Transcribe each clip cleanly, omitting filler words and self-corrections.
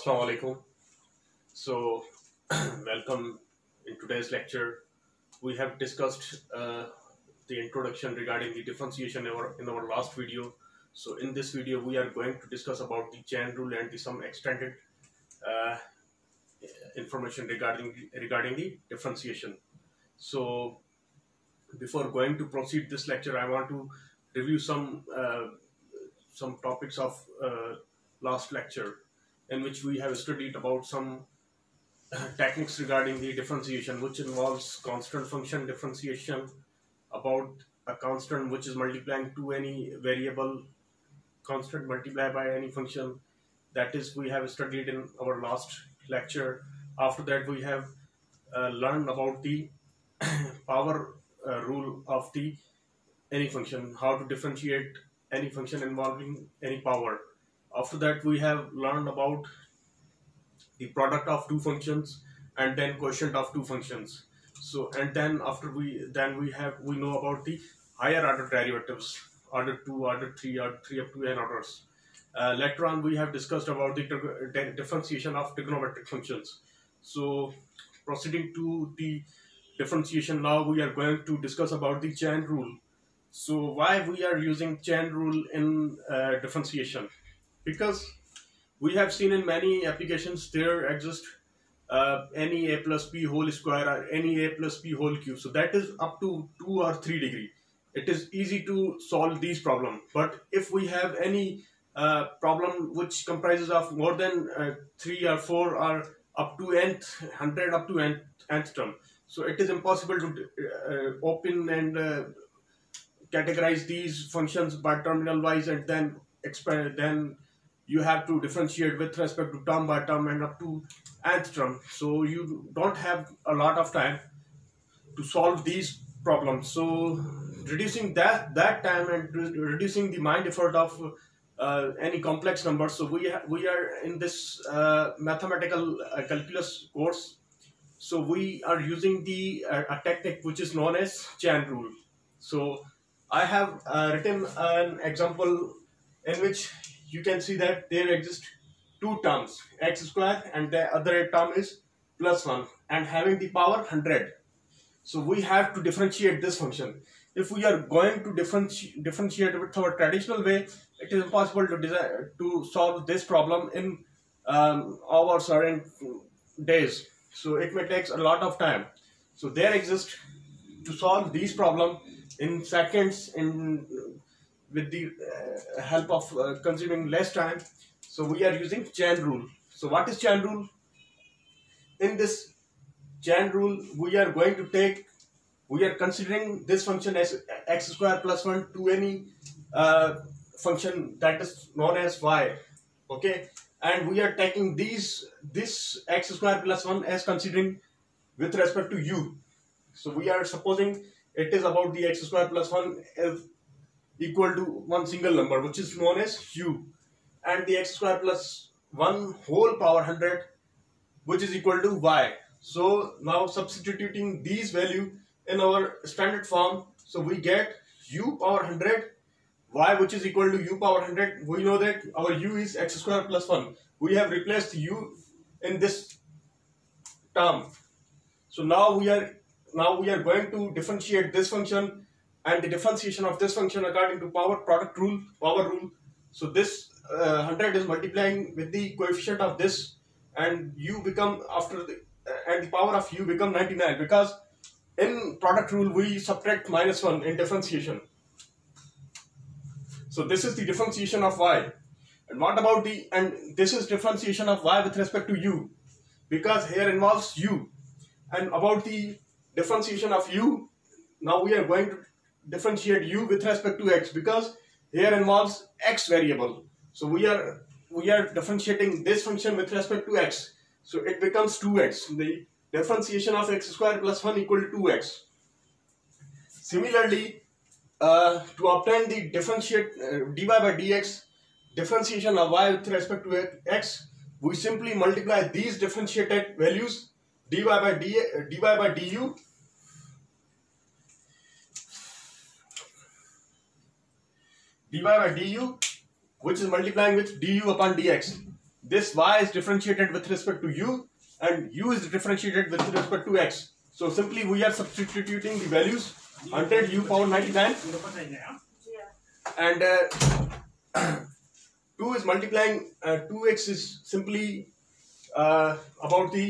Assalamu alaikum. So, welcome in today's lecture. We have discussed the introduction regarding the differentiation in our last video. So, in this video, we are going to discuss about the chain rule and some extended uh, information regarding the differentiation. So, before going to proceed this lecture, I want to review some topics of last lecture, in which we have studied about some techniques regarding the differentiation, which involves constant function differentiation, about a constant which is multiplying to any variable constant multiplied by any function. That is, we have studied in our last lecture. After that, we have learned about the power rule of the any function, how to differentiate any function involving any power. After that, we have learned about the product of two functions and then quotient of two functions. So, and then after we know about the higher order derivatives, order 2, order 3, order 3 up to n orders. Later on, we have discussed about the differentiation of trigonometric functions. So, proceeding to the differentiation, now we are going to discuss about the chain rule. So, why we are using chain rule in differentiation? Because we have seen in many applications there exist any a plus b whole square or any a plus b whole cube. So that is up to 2 or 3 degree. It is easy to solve these problems. But if we have any problem which comprises of more than 3 or 4 or up to nth 100 up to nth term, so it is impossible to open and categorize these functions by terminal wise and then expand. Then you have to differentiate with respect to term by term and up to nth term. So you don't have a lot of time to solve these problems. So reducing that time and reducing the mind effort of any complex numbers. So we are in this mathematical calculus course. So we are using the a technique which is known as chain rule. So I have written an example in which you can see that there exist two terms, x square and the other term is plus 1 and having the power 100. So we have to differentiate this function. If we are going to differentiate with our traditional way, it is impossible to solve this problem in hours or in days. So it may take a lot of time. So there exists to solve these problems in seconds with the help of consuming less time. So we are using chain rule. So what is chain rule? In this chain rule, we are considering this function as x square plus 1 to any function that is known as y. Okay, and we are taking this x square plus 1 as considering with respect to u. So we are supposing it is about the x square plus 1 is equal to one single number which is known as u, and the x square plus 1 whole power 100 which is equal to y. So now substituting these value in our standard form, so we get u power 100 y which is equal to u power 100. We know that our u is x square plus 1. We have replaced u in this term. So now we are going to differentiate this function and the differentiation of this function according to power rule. So this 100 is multiplying with the coefficient of this, and u become and the power of u become 99, because in product rule we subtract -1 in differentiation. So this is the differentiation of y. And what about this is differentiation of y with respect to u, because here involves u. And about the differentiation of u, now we are going to differentiate u with respect to x, because here involves x variable. So we are differentiating this function with respect to x. So it becomes 2x. The differentiation of x square plus 1 equal to 2x. Similarly, to obtain the dy by dx differentiation of y with respect to x, we simply multiply these differentiated values dy by du which is multiplying with du upon dx. this y is differentiated with respect to u and u is differentiated with respect to x. So simply we are substituting the values 100 u power 99 and 2 is multiplying 2x is simply about the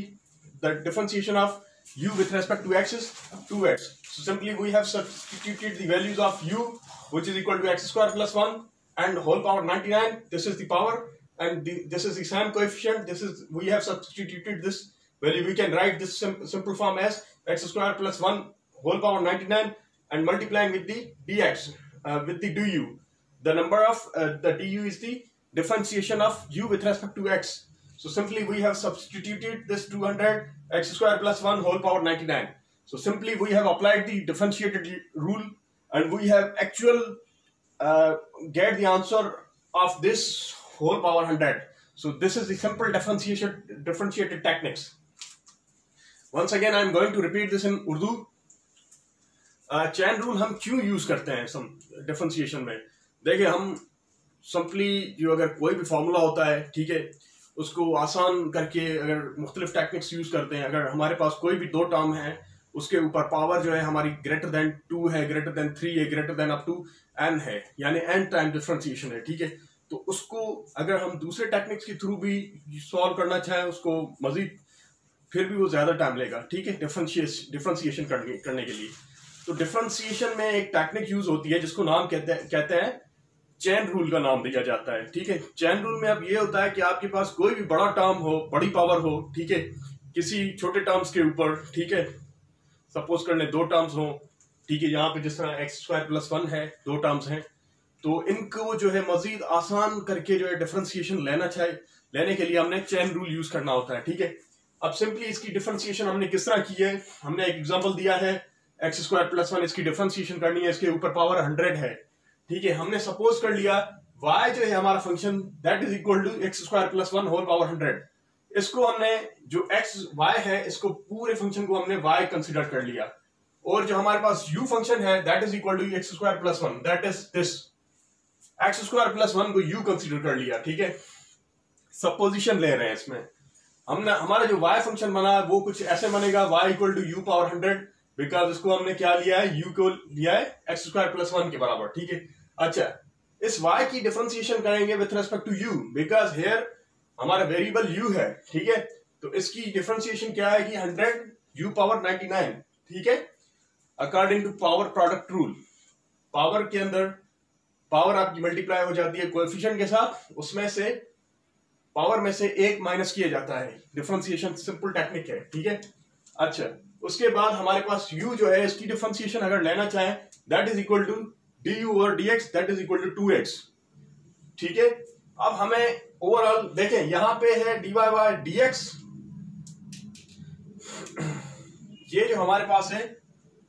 differentiation of u with respect to x is 2x. So simply we have substituted the values of u, which is equal to x square plus 1 and whole power 99. This is the power and this is the same coefficient. We have substituted this value. We can write this simple form as x square plus 1 whole power 99 and multiplying with the dx with the du. The number of the du is the differentiation of u with respect to x. So simply we have substituted this 200 x square plus 1 whole power 99. So simply we have applied the differentiated rule and we have actual get the answer of this whole power 100. So this is the simple differentiated techniques. Once again I am going to repeat this in Urdu. Chain rule हम क्यों use करते हैं सम differentiation में? देखिए हम simply जो अगर कोई भी फॉर्मूला होता है, ठीक है, उसको आसान करके अगर मुख्तलिफ टेक्निक्स यूज करते हैं. अगर हमारे पास कोई भी दो टर्म है, उसके ऊपर पावर जो है हमारी ग्रेटर देन 2 है, ग्रेटर देन 3 है, greater than up to n है, यानी n टाइम डिफरेंशिएशन है, ठीक है. तो उसको अगर हम दूसरे टेक्निक्स के थ्रू भी सॉल्व करना चाहें, उसको मजीद फिर भी वो ज्यादा टाइम लेगा, ठीक है, डिफरेंशिएशन करने के लिए. तो डिफरेंशिएशन में एक टेक्निक यूज होती है जिसको नाम कहते हैं चेन रूल का नाम दिया जाता है, ठीक है. चेन रूल में अब ये होता है कि आपके पास कोई भी बड़ा टर्म हो, बड़ी पावर हो, ठीक है, किसी छोटे टर्म्स के ऊपर, ठीक है, सपोज कर लें 2 टर्म्स हो, ठीक है, यहाँ पे जिस तरह एक्स स्क्वायर प्लस 1 है, 2 टर्म्स हैं, तो इनको जो है मजीद आसान करके जो है डिफरेंशिएशन लेने के लिए हमने चेन रूल यूज करना होता है, ठीक है. अब सिंपली इसकी डिफरेंशिएशन हमने किस तरह की है, हमने एक एग्जांपल दिया है एक्स स्क्वायर प्लस 1, इसकी डिफरेंशिएशन करनी है, इसके ऊपर पावर 100 है, ठीक है. हमने सपोज कर लिया y जो है हमारा function that is equal to x square plus 1 whole power 100. इसको हमने जो x y है, इसको पूरे फंक्शन को हमने y कंसिडर कर लिया, और जो हमारे पास u फंक्शन है that is equal to x square plus 1, that is this x square plus 1 को u कंसिडर कर लिया, ठीक है. सपोजिशन ले रहे हैं इसमें. हमारा जो y फंक्शन बना वो कुछ ऐसे बनेगा, y equal to u power 100, because इसको हमने क्या लिया है, u को लिया है एक्स स्क्वायर प्लस 1 के बराबर, ठीक है. अच्छा, इस y की डिफरेंशिएशन करेंगे with respect to u, because here हमारा वेरिएबल u है, ठीक है. तो इसकी डिफरेंशिएशन क्या है कि 100 u पावर 99, ठीक है, according to power product rule. Power के अंदर पावर आपकी मल्टीप्लाई हो जाती है कोएफिशिएंट के साथ, उसमें से पावर में से 1 माइनस किया जाता है. डिफरेंशिएशन सिंपल टेक्निक है, ठीक है. अच्छा, उसके बाद हमारे पास u जो है, इसकी डिफरेंशिएशन अगर लेना चाहें that is equal to du और dx that is equal to 2x, ठीक है. अब हमें ओवरऑल देखें, यहां पे है dy बाय dx, ये जो हमारे पास है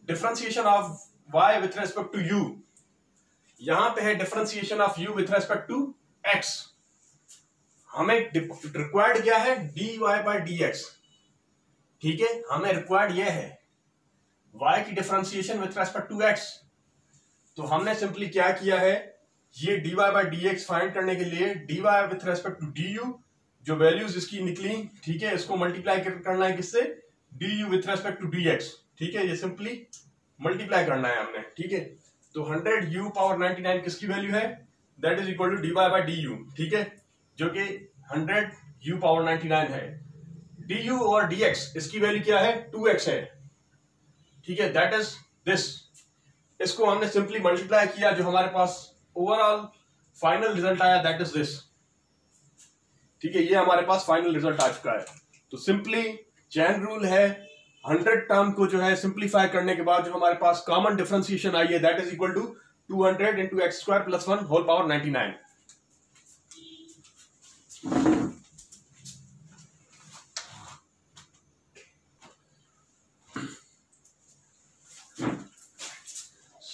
differentiation of y with respect to u, यहां पे है differentiation of u with respect to x. हमें रिक्वायर्ड क्या है, dy बाय dx, ठीक है. हमें रिक्वायर्ड ये है y की differentiation with respect to x. तो हमने सिंपली क्या किया है, ये dy बाय dx फाइंड करने के लिए dy with respect to du, जो वैल्यूज इसकी निकली, ठीक है, इसको मल्टीप्लाई करना है किससे, du with respect to dx, ठीक है. ये सिंपली मल्टीप्लाई करना है हमने, ठीक है. तो 100 u पावर 99 किसकी वैल्यू है, that is equal to dy by du, ठीक है, जो कि 100 u पावर 99 है. du और dx इसकी वैल्यू क्या है, 2x है, ठीक है, दैट इज दिस. इसको हमने सिंपली मल्टीप्लाई किया, जो हमारे पास ओवरऑल फाइनल रिजल्ट आया दैट इज दिस, ठीक है. ये हमारे पास फाइनल रिजल्ट आ चुका है. तो सिंपली चेन रूल है, 100 टर्म को जो है सिंप्लीफाई करने के बाद जो हमारे पास कॉमन डिफरेंशिएशन आई है that is equal to 200 into x square plus 1 whole power 99.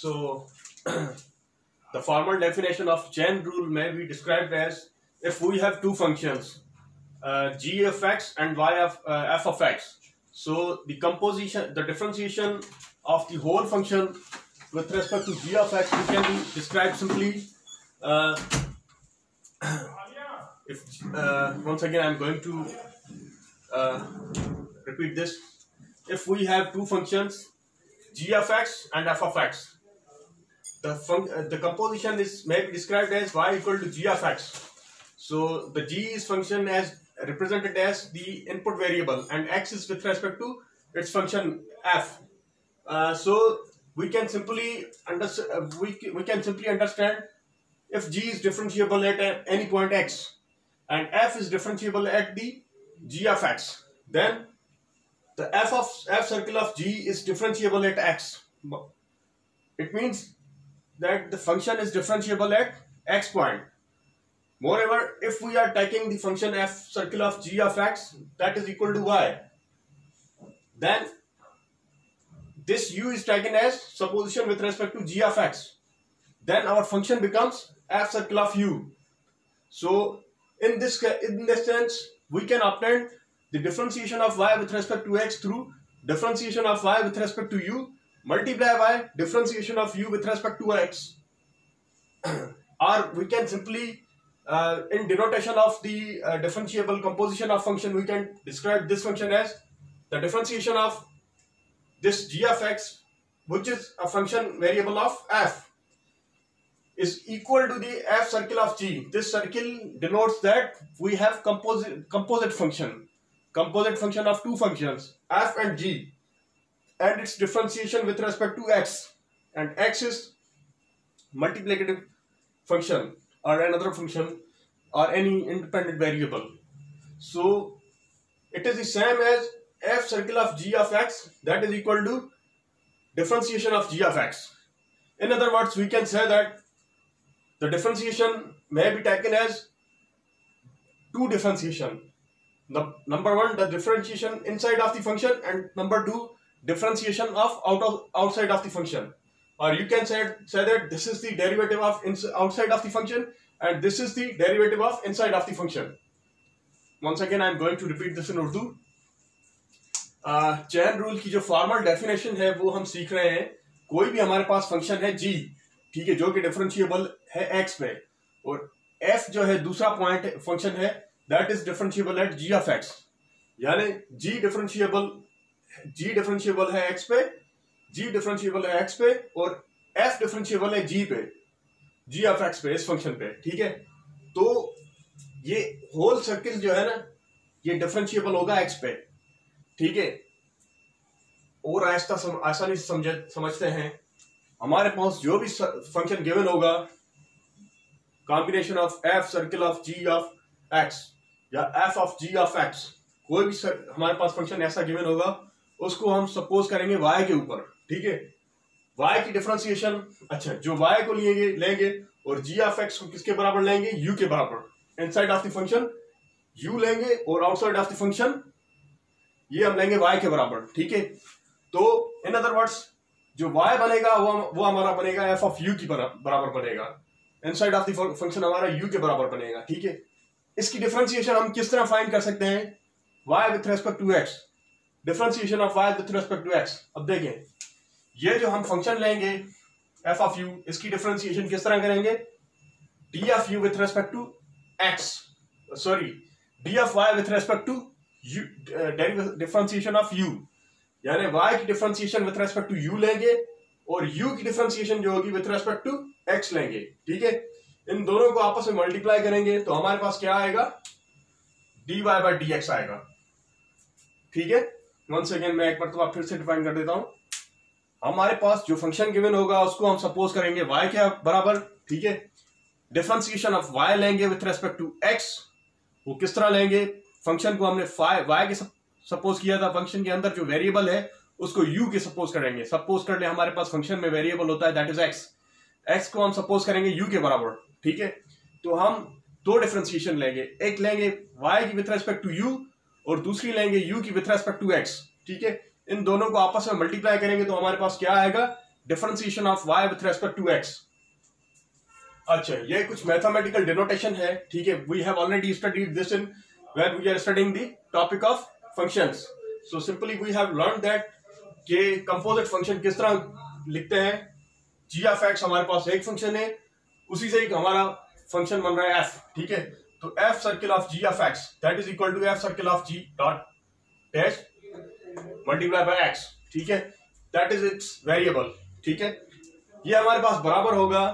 So the formal definition of chain rule may be described as, if we have two functions g of x and y of f of x, so the differentiation of the whole function with respect to g of x we can be described simply if once again I'm going to repeat this. If we have two functions g of x and f of x, the composition is may be described as y equal to g of x. So the g is function as represented as the input variable and x is with respect to its function f. So we can simply understand if g is differentiable at any point x and f is differentiable at the g of x, then the f circle of g is differentiable at x. It means that the function is differentiable at x point. Moreover, if we are taking the function f circle of g of x that is equal to y, then this u is taken as supposition with respect to g of x. Then our function becomes f circle of u. So in this sense, we can obtain the differentiation of y with respect to x through differentiation of y with respect to u multiply by differentiation of u with respect to x. Or we can simply in denotation of the differentiable composition of function, we can describe this function as the differentiation of this g of x, which is a function variable of f, is equal to the f circle of g. This circle denotes that we have composite function of two functions f and g, and its differentiation with respect to x, and x is multiplicative function or another function or any independent variable. So it is the same as f circle of g of x that is equal to differentiation of g of x. In other words, we can say that the differentiation may be taken as two differentiation. Number one, the differentiation inside of the function, and number two, differentiation of outside of the function. Or you can say that this is the derivative of outside of the function and this is the derivative of inside of the function. Once again I am going to repeat this in Urdu. Chain rule की जो formal definition है वो हम सीख रहे हैं. कोई भी हमारे पास फंक्शन है g, ठीक है, जो कि डिफरेंशिएबल है x पे, और f जो है दूसरा पॉइंट फंक्शन है that is differentiable eight g of x. यानी g डिफरेंशिएबल है x पे, g डिफरेंशिएबल है x पे और f डिफरेंशिएबल है g पे, g ऑफ x पे, इस फंक्शन पे, ठीक है. तो ये होल सर्किल जो है ना, ये डिफरेंशिएबल होगा x पे, ठीक है. और आसानी से समझते हैं, हमारे पास जो भी फंक्शन गिवन होगा, combination of f circle of g of x या f of g of x, कोई भी हमारे पास फंक्शन ऐसा गिवन होगा, उसको हम सपोज करेंगे y के ऊपर, ठीक है. y की डिफरेंशिएशन, अच्छा, जो y को लेंगे और g ऑफ x को किसके बराबर लेंगे, u के बराबर. Inside of the function u लेंगे और आउटसाइड ऑफ द फंक्शन ये हम लेंगे y के बराबर, ठीक है. तो इन अदर वर्ड्स जो y बनेगा वो हमारा बनेगा f ऑफ u की बराबर बनेगा. इनसाइड ऑफ द फंक्शन हमारा u के बराबर बनेगा, ठीक है. इसकी डिफरेंशिएशन हम किस तरह फाइंड कर सकते हैं, y with respect to x, differentiation of y with respect to x. अब देखें, ये जो हम फंक्शन लेंगे f ऑफ u, इसकी डिफरेंशिएशन किस तरह करेंगे, d of u with respect to x, sorry d of y with respect to differentiation of u, यानी y की differentiation with respect to u लेंगे और u की डिफरेंशिएशन जो होगी विथ रेस्पेक्ट टू x लेंगे, ठीक है. इन दोनों को आपस में मल्टीप्लाई करेंगे तो हमारे पास क्या आएगा, dy बाय dx आएगा, ठीक है. वंस अगेन मैं एक बार तो फिर से डिफाइन कर देता हूं. हमारे पास जो फंक्शन गिवन होगा उसको हम सपोज करेंगे y के बराबर, ठीक है. डिफरेंशिएशन ऑफ y लेंगे विथ रेस्पेक्ट टू x. वो किस तरह लेंगे, फंक्शन को हमने y के सपोज किया था, फंक्शन के अंदर जो वेरिएबल है उसको u के सपोज करेंगे. सपोज कर ले हमारे पास फंक्शन में वेरिएबल होता है दैट इज x को हम सपोज करेंगे u के बराबर, ठीक है. तो हम दो डिफरेंशिएशन लेंगे, एक लेंगे y की विथ रेस्पेक्ट टू u और दूसरी लेंगे u की विथ रेस्पेक्ट टू x, ठीक है. इन दोनों को आपस में मल्टीप्लाई करेंगे तो हमारे पास क्या आएगा, differentiation of y with respect to x. अच्छा, ये कुछ मैथमेटिकल डिनोटेशन है, ठीक है. We have already studied this in when we are studying the topic of functions. So simply we have learn that कि कंपोजिट फंक्शन किस तरह लिखते हैं. g ऑफ x हमारे पास एक फंक्शन है, उसी से एक हमारा फंक्शन बन रहा है f, ठीक है. तो f circle of g of x that is equal to f circle of g dot dash multiply by x, ठीक है, दैट इज इट्स वेरिएबल, ठीक है। ये हमारे पास बराबर होगा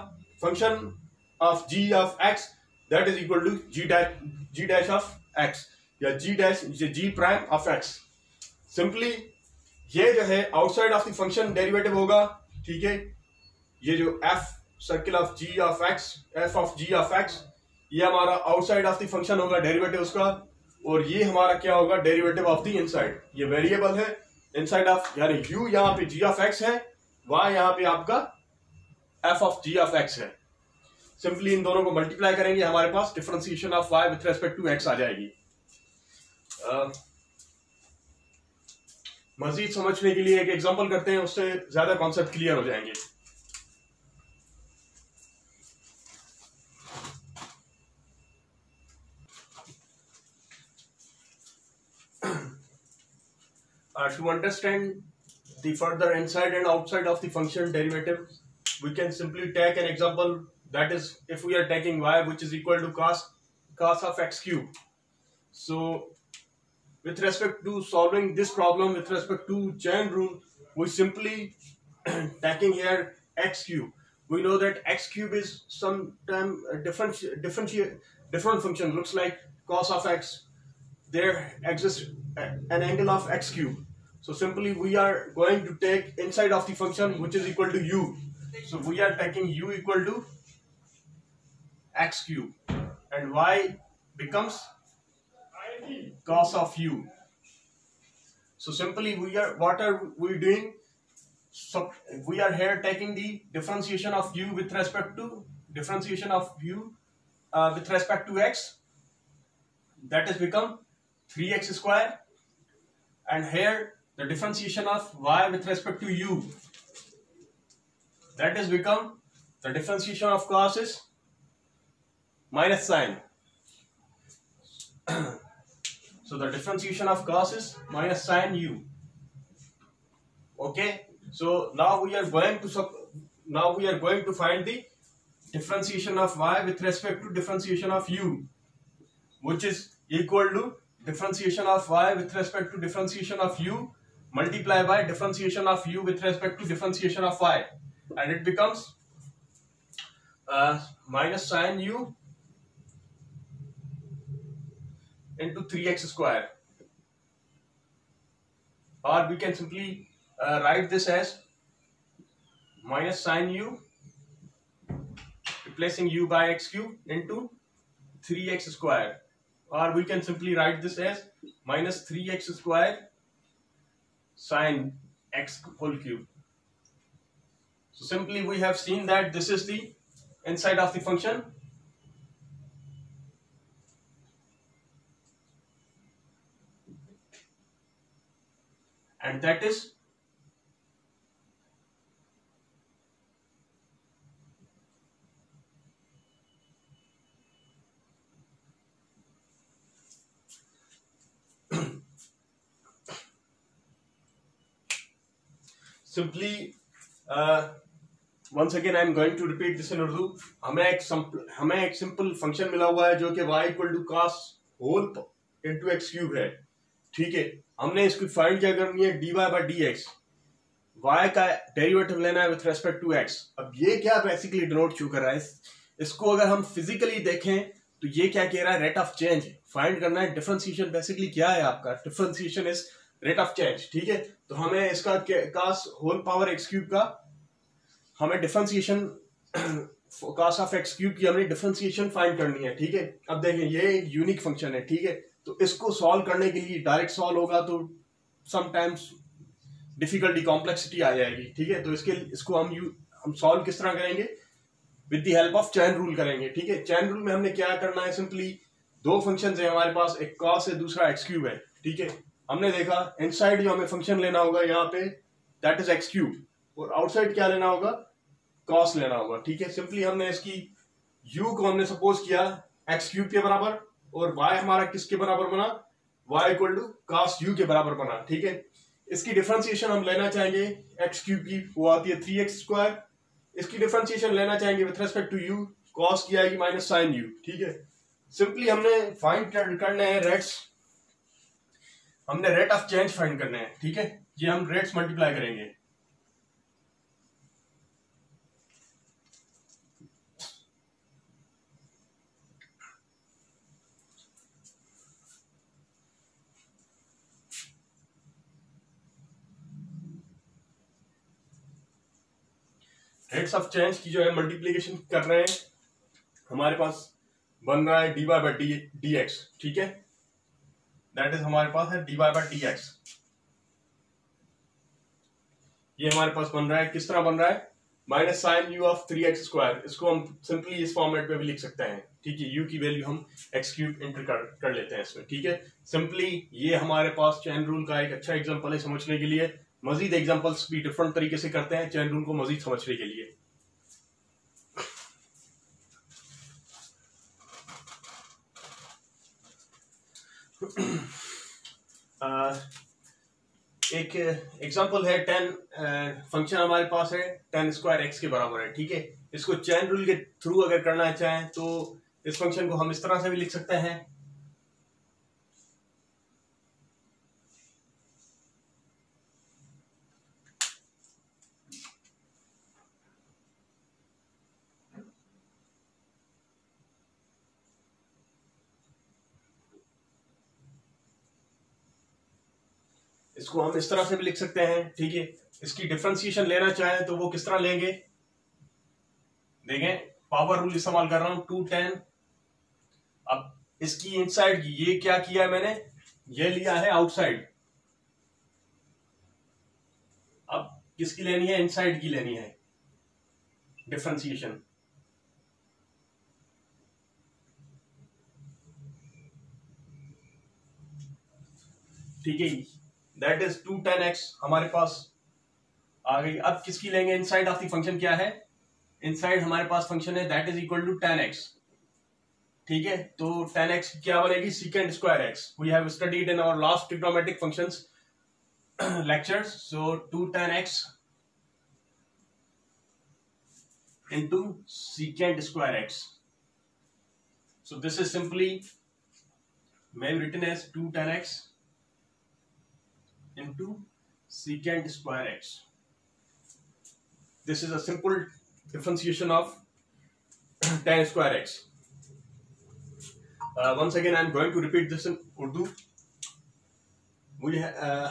function of g of x that is equal to g dash of x या g prime of x. Simply ये जो है outside of the function derivative होगा, ठीक है। ये जो f circle of g of x, f of g of x, ये हमारा आउटसाइड ऑफ द फंक्शन होगा डेरिवेटिव उसका, और ये हमारा क्या होगा डेरिवेटिव ऑफ द इनसाइड। ये वेरिएबल है इनसाइड ऑफ, यानी यू यहाँ पे जी ऑफ एक्स है, वाई यहाँ पे आपका f of g of x है। सिंपली इन दोनों को मल्टीप्लाई करेंगे, हमारे पास differentiation of y with respect to x आ जाएगी। मजीद समझने के लिए एक एग्जांपल करते हैं, उससे ज्यादा कॉन्सेप्ट क्लियर हो जाएंगे। To understand the further inside and outside of the function derivative, we can simply take an example, that is if we are taking y which is equal to cos of x cube. So with respect to solving this problem with respect to chain rule, we simply taking here x cube. We know that x cube is sometime different function, looks like cos of x. There exists an angle of x cube. So simply we are going to take inside of the function which is equal to u. So we are taking u equal to x cube and y becomes cos of u. So simply what are we doing? So we are here taking the differentiation of u with respect to with respect to x, that has become 3x square, and here the differentiation of y with respect to u, that has become the differentiation of cos is minus sine. So the differentiation of cos is minus sine u. Okay, so now we are going to find the differentiation of y with respect to differentiation of u, which is equal to differentiation of y with respect to differentiation of u multiply by differentiation of u with respect to differentiation of y, and it becomes minus sine u into 3x square, or we can simply write this as minus sine u replacing u by x cube into 3x square, or we can simply write this as minus 3x square sine x whole cube. So simply we have seen that this is the inside of the function, and that is simply once again I am going to repeat this in Urdu. हमें एक simple function मिला हुआ है जो कि y equal to cos whole into x cube है, ठीक है। हमने इसकी फाइंड क्या करनी है, dy by D x, y का डेरिवेटिव लेना है विथ रेस्पेक्ट टू x। अब ये क्या बेसिकली डिनोट क्यों कर रहा है, इसको अगर हम फिजिकली देखें तो ये क्या कह रहा है, रेट ऑफ चेंज फाइंड करना है। डिफरेंशिएशन बेसिकली क्या है आपका, differentiation is rate of change, ठीक है। तो हमें इसका cos whole power x cube का हमें differentiation cos of x cube की हमें डिफरेंशिएशन फाइंड करनी है, ठीक है। अब देखें ये यूनिक फंक्शन है, ठीक है। तो इसको सॉल्व करने के लिए डायरेक्ट सॉल्व होगा तो समटाइम्स डिफिकल्टी कॉम्प्लेक्सिटी आ जाएगी, ठीक है। तो इसको हम सॉल्व किस तरह करेंगे, with the help of chain rule करेंगे, ठीक है। चैन रूल में हमने क्या करना है, सिंपली दो फंक्शन है हमारे पास, एक cos है दूसरा एक्स क्यूब है, ठीक है। हमने देखा इनसाइड जो हमें फंक्शन लेना होगा यहाँ पे दैट इज एक्स क्यूब, और आउटसाइड क्या लेना होगा, cos लेना होगा, ठीक है। सिंपली हमने इसकी u को हमने सपोज किया एक्स क्यूब के बराबर, और y हमारा किसके बराबर बना, y equal to cos u के बराबर बना, ठीक है। इसकी डिफरेंशिएशन हम लेना चाहेंगे एक्स क्यूब की, वो आती है 3x स्क्वायर। इसकी डिफरेंशिएशन लेना चाहेंगे with respect to u, cos की आएगी माइनस साइन u, ठीक है। सिंपली हमने फाइंड करने हैं रेट्स, हमने रेट ऑफ चेंज फाइंड करने हैं, ठीक है। ये हम रेट्स मल्टीप्लाई करेंगे। रेट्स ऑफ चेंज की जो है मल्टीप्लीकेशन कर रहे हैं, हमारे पास बन रहा है dy बाई डी एक्स, ठीक है। दैट इज हमारे पास है dy बाई डी एक्स। ये हमारे पास बन रहा है, किस तरह बन रहा है, minus sine u of 3x square. इसको हम सिंपली इस फॉर्मेट में भी लिख सकते हैं, ठीक है। u की वैल्यू हम x क्यूब इंटर कर लेते हैं इसमें, ठीक है। सिंपली ये हमारे पास चेन रूल का एक अच्छा एग्जांपल है समझने के लिए। मजीद एग्जांपल्स भी डिफरेंट तरीके से करते हैं चेन रूल को मजीद समझने के लिए। एक एग्जांपल है 10 फंक्शन हमारे पास है 10 स्क्वायर एक्स के बराबर है, ठीक है। इसको चेन रूल के थ्रू अगर करना चाहें तो इस फंक्शन को हम इस तरह से भी लिख सकते हैं। इसको हम इस तरह से भी लिख सकते हैं, ठीक है। इसकी डिफरेंशिएशन लेना चाहें तो वो किस तरह लेंगे, देखें पावर रूल इस्तेमाल कर रहा हूं 210। अब इसकी इनसाइड की ये क्या किया है मैंने, ये लिया है आउटसाइड। अब किसकी लेनी है, इनसाइड की लेनी है डिफरेंशिएशन। ठीक है, दैट इज 210x हमारे पास आ गई। अब किसकी लेंगे, इनसाइड ऑफ द फंक्शन क्या है, इनसाइड हमारे पास फंक्शन है that is equal to 10x, ठीक है। तो 10x क्या बनेगी, secant square x। We have studied in our last trigonometric functions lectures, so 210x into secant square x, so this is simply may be written as 210x into secant square x. This is a simple differentiation of 10 square x. Once again I am going to repeat this in Urdu.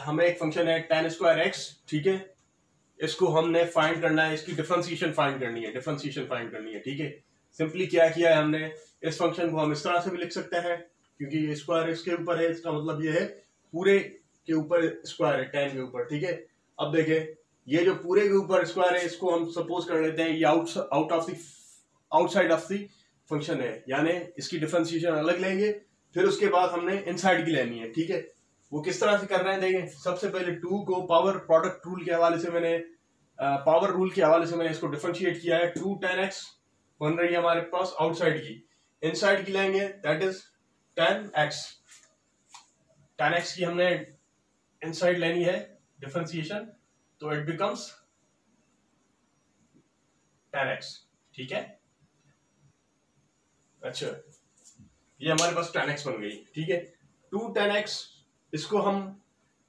हमें एक function है 10 square x, ठीक है। इसको हमने find करना है, इसकी डिफरेंशिएशन फाइंड करनी है, ठीक है। सिंपली क्या किया है हमने, इस फंक्शन को हम इस तरह से भी लिख सकते हैं, क्योंकि ये स्क्वायर इसके ऊपर है, इसका मतलब ये है पूरे के ऊपर स्क्वायर है 10 के ऊपर, ठीक है। अब देखें ये जो पूरे के ऊपर स्क्वायर है, इसको हम सपोज कर लेते हैं ये आउटसाइड ऑफ द फंक्शन है, यानी इसकी डिफरेंशिएशन अलग लेंगे। फिर उसके बाद हमने इनसाइड की लेनी है, ठीक है। वो किस तरह से कर रहे हैं, देखें सबसे पहले 2 को पावर प्रोडक्ट रूल के हवाले से मैंने इसको डिफरेंशिएट किया है। 210x बन रही है हमारे पास आउटसाइड की, इनसाइड की लेंगे दैट इज 10x की हमने इनसाइड लेनी है डिफरेंशिएशन, तो इट बिकम्स 10x, ठीक है। अच्छा ये हमारे पास 10x बन गई, ठीक है। 210x इसको हम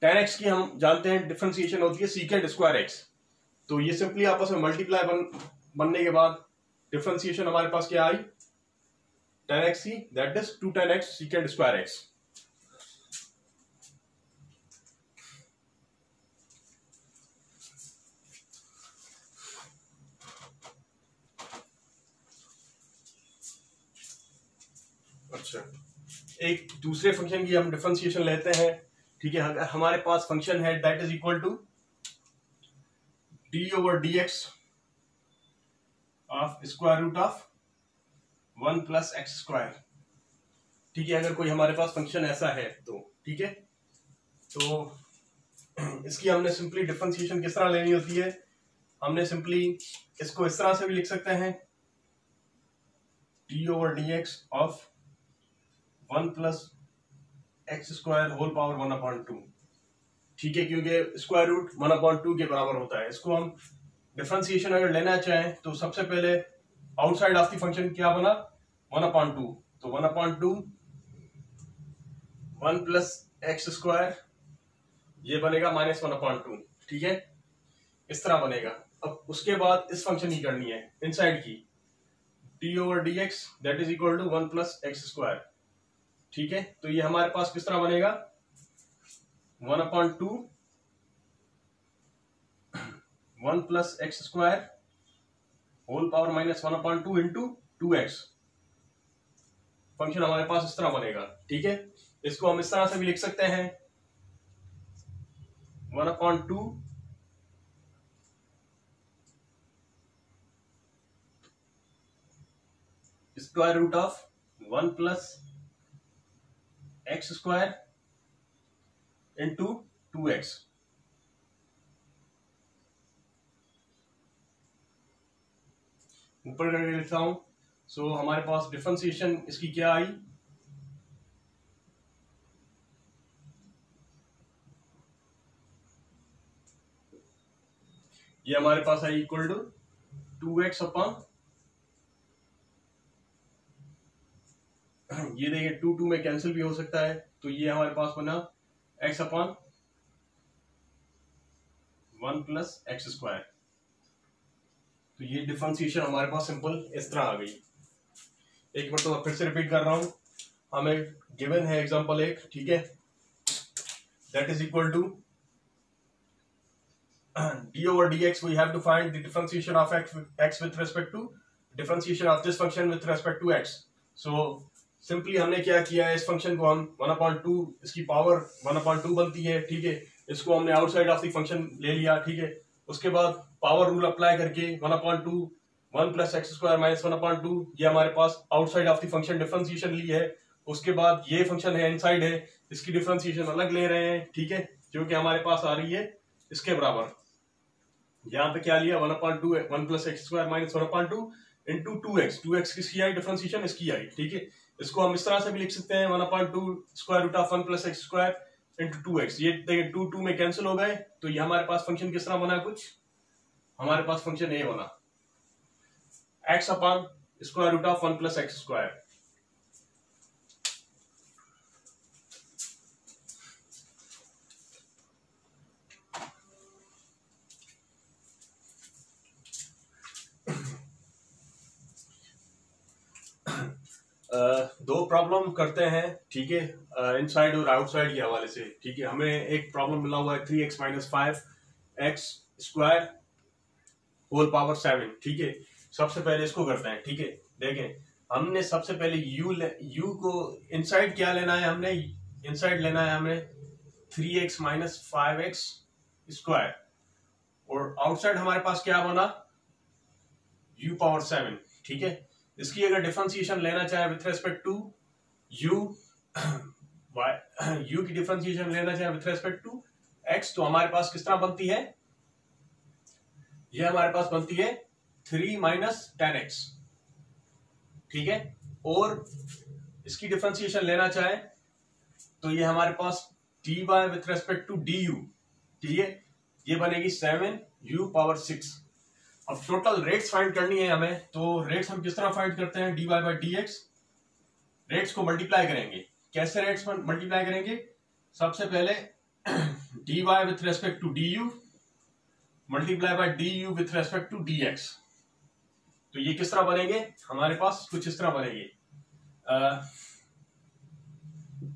10x की हम जानते हैं डिफरेंशिएशन होती है secant स्क्वायर x, तो ये सिंपली आपस में मल्टीप्लाई बनने के बाद डिफरेंशिएशन हमारे पास क्या आई 10x की, that is 210x secant square x। अच्छा एक दूसरे फंक्शन की हम डिफरेंशिएशन लेते हैं, ठीक है। अगर हमारे पास फंक्शन है that is equal to d over d x of square root of 1 plus x square, ठीक है। अगर कोई हमारे पास फंक्शन ऐसा है तो ठीक है, तो इसकी हमने सिंपली डिफरेंशिएशन किस तरह लेनी होती है, हमने सिंपली इसको इस तरह से भी लिख सकते हैं d over d x of 1 plus x square whole power 1/2, ठीक है, क्योंकि स्क्वायर रूट 1/2 के बराबर होता है। इसको हम डिफरेंशिएशन अगर लेना चाहें तो सबसे पहले आउटसाइड ऑफ द फंक्शन क्या बना 1/2, तो 1/2 1 प्लस एक्स स्क्वायर, ये बनेगा -1/2, ठीक है, इस तरह बनेगा। अब उसके बाद इस फंक्शन की करनी है इनसाइड की, d/dx that is equal to 1 plus x square, ठीक है। तो ये हमारे पास किस तरह बनेगा, 1/2 1 plus x square whole power -1/2 into 2x, function हमारे पास इस तरह बनेगा, ठीक है। इसको हम इस तरह से भी लिख सकते हैं, 1/2 square root of 1 plus x square into 2x। ऊपर करके लिखता हूं। सो हमारे पास डिफरेंशिएशन इसकी क्या आई, ये हमारे पास I equal to 2x upon, ये देखिए 2 में कैंसिल भी हो सकता है, तो ये हमारे पास बना x upon 1 plus x square. तो ये डिफरेंशिएशन हमारे पास सिंपल इस तरह आ गई। एक बार तो फिर से रिपीट कर रहा हूं, हमें गिवन है एग्जांपल एक, ठीक है, that is equal to d/dx we have to find the differentiation of x with respect to differentiation of this function with respect to x। so simply हमने क्या किया है, इस फंक्शन को हम 1/2, इसकी पावर 1/2 बनती है, ठीक है, इसको हमने आउटसाइड ऑफ द फंक्शन ले लिया, ठीक है। उसके बाद पावर रूल अप्लाई करके 1/2 1 प्लस एक्स स्क्वायर -1/2, ये हमारे पास outside of the function differentiation ली है। उसके बाद ये फंक्शन है इनसाइड है, इसकी डिफरेंशिएशन अलग ले रहे हैं, ठीक है, जो कि हमारे पास आ रही है इसके बराबर। यहाँ पे क्या लिया, 1/2 1 plus x square -1/2 into 2x किसकी आई, डिफरेंशिएशन इसकी आई, ठीक है। इसको हम इस तरह से भी लिख सकते हैं, 1/2 square root of 1 plus x square into 2x। ये देखिए 2 में कैंसिल हो गए, तो ये हमारे पास फंक्शन किस तरह बना, कुछ हमारे पास फंक्शन ये बना x upon square root of 1 plus x square. दो प्रॉब्लम करते हैं, ठीक है, इनसाइड और आउटसाइड के हवाले से, ठीक है। हमें एक प्रॉब्लम मिला हुआ है 3x - 5x square whole power 7, ठीक है। सबसे पहले इसको करते हैं, ठीक है। देखें, हमने सबसे पहले u को इनसाइड क्या लेना है, हमने इनसाइड लेना है हमें 3x - 5x स्क्वायर, और आउटसाइड हमारे पास क्या बना, u पावर 7, ठीक है। इसकी अगर डिफरेंशिएशन लेना चाहे विथ रेस्पेक्ट टू u की डिफरेंशिएशन लेना चाहे विथ रेस्पेक्ट टू x, तो हमारे पास किस तरह बनती है, ये हमारे पास बनती है 3 - 10x, ठीक है। और इसकी डिफरेंशिएशन लेना चाहे तो ये हमारे पास dy with respect to du, ठीक है, ये बनेगी 7u पावर 6। अब टोटल रेट्स फाइंड करनी है हमें, तो रेट्स हम किस तरह फाइंड करते हैं, dy/dx, रेट्स को मल्टीप्लाई करेंगे। कैसे रेट्स मल्टीप्लाई करेंगे, सबसे पहले dy with respect to du multiply by du with respect to dx। तो ये किस तरह बनेंगे, हमारे पास कुछ इस तरह बनेंगे,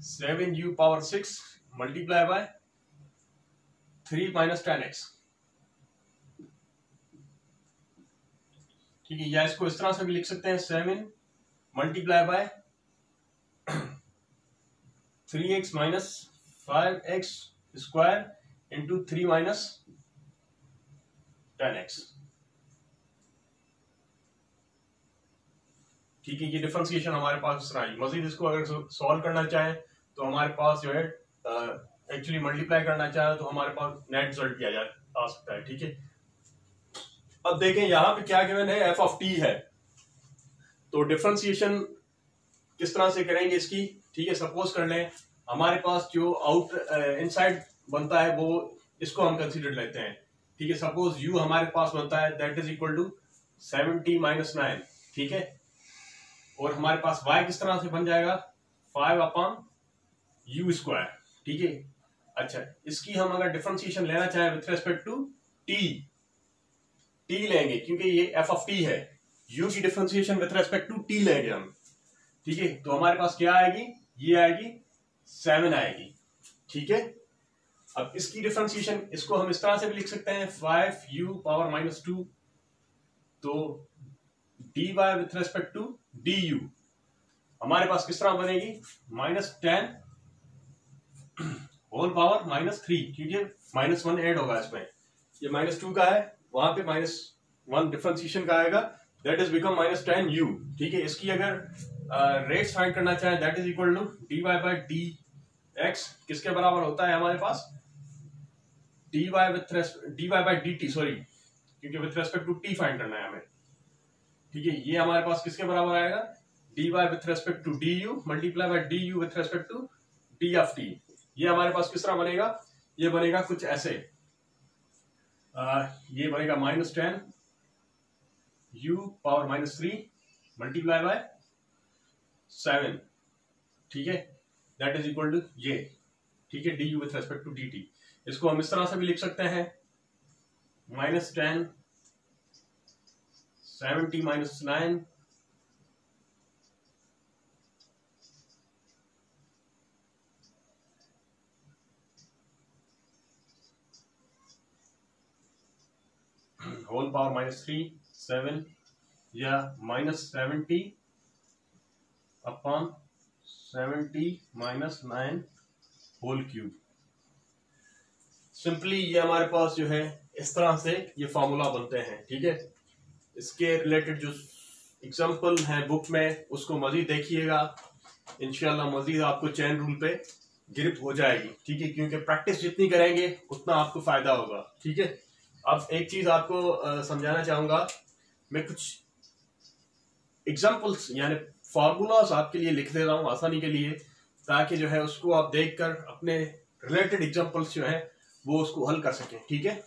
7u power 6 multiply by 3 - 10x, ठीक है। या इसको इस तरह से भी लिख सकते हैं, 7 multiply by 3x - 5x square into 3 - 10x, ठीक है। ये डिफरेंशिएशन हमारे पास इस तरह आई। मजीद इसको अगर सॉल्व करना चाहें तो हमारे पास जो है एक्चुअली मल्टीप्लाई करना चाहे तो हमारे पास नेट रिजल्ट किया आ सकता है, ठीक है। अब देखें यहां पे क्या गिवन है, f ऑफ t है, तो डिफरेंशिएशन किस तरह से करेंगे इसकी, ठीक है। सपोज कर लें हमारे पास जो इनसाइड बनता है वो, इसको हम कंसीडर लेते हैं, ठीक है। सपोज u हमारे पास बनता है दैट इज इक्वल टू 70 - 9, ठीक है। और हमारे पास y किस तरह से बन जाएगा 5/u²। ठीक है। अच्छा, इसकी हम अगर डिफरेंशिएशन लेना चाहें विथ रेस्पेक्ट टू t लेंगे, क्योंकि ये f ऑफ t है। u की differentiation with respect to t लेंगे हम। ठीक है, तो हमारे पास क्या आएगी, ये आएगी 7 आएगी। ठीक है। अब इसकी डिफरेंशिएशन, इसको हम इस तरह से भी लिख सकते हैं 5u⁻²। तो dy with respect to du हमारे पास किस तरह बनेगी, -10 होल पावर -3, क्योंकि -1 ऐड होगा इसमें। ये -2 का है, वहां पे -1 डिफरेंशिएशन का आएगा, दैट इज बिकम -10u। ठीक है। इसकी अगर रेट्स फाइंड करना चाहें, that is equal to dy/dx किसके बराबर होता है हमारे पास, dy/dt, सॉरी, क्योंकि with respect to t find करना है हमें। ठीक है, ये हमारे पास किसके बराबर आएगा, dy with respect to du multiply by du with respect to d of t। ये हमारे पास किस तरह बनेगा, ये बनेगा कुछ ऐसे, ये बनेगा -10 u⁻³ मल्टीप्लाई बाय 7। ठीक है, दैट इज इक्वल टू ये। ठीक है, du with respect to dt। इसको हम इस तरह से भी लिख सकते हैं, -10 70 -9 होल पावर -3 7 या -70/70 -9 होल क्यूब। सिंपली ये हमारे पास जो है इस तरह से ये फॉर्मूला बनते हैं। ठीक है, इसके रिलेटेड जो एग्जांपल है बुक में, उसको मजीद देखिएगा, इंशाल्लाह मजीद आपको चेन रूल पे गिरफ्त हो जाएगी। ठीक है, क्योंकि प्रैक्टिस जितनी करेंगे उतना आपको फायदा होगा। ठीक है। अब एक चीज आपको समझाना चाहूंगा, मैं कुछ एग्जांपल्स यानी फॉर्मूलाज आपके लिए लिख दे रहा हूं आसानी के लिए, ताकि जो है उसको आप देखकर अपने रिलेटेड एग्जांपल्स जो है वो उसको हल कर सकें। ठीक है।